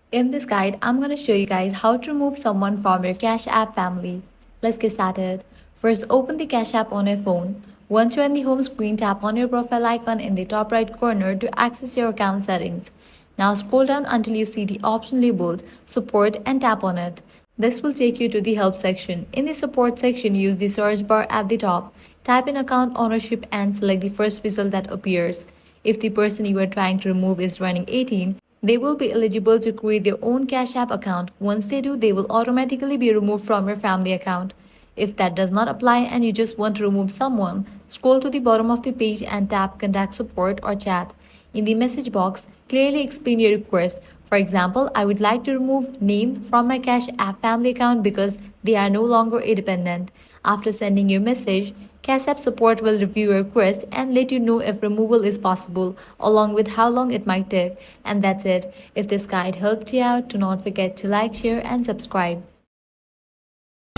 In this guide, I'm going to show you guys how to remove someone from your Cash App family. Let's get started. First, open the Cash App on your phone. Once you're on the home screen, tap on your profile icon in the top right corner to access your account settings. Now scroll down until you see the option labeled Support and tap on it. This will take you to the Help section. In the Support section, use the search bar at the top. Type in account ownership and select the first result that appears. If the person you are trying to remove is running 18, they will be eligible to create their own Cash App account. Once they do, they will automatically be removed from your family account. If that does not apply and you just want to remove someone, scroll to the bottom of the page and tap Contact Support or Chat. In the message box, clearly explain your request. For example, I would like to remove name from my Cash App family account because they are no longer a dependent. After sending your message, Cash App support will review your request and let you know if removal is possible, along with how long it might take. And that's it. If this guide helped you out, do not forget to like, share, and subscribe.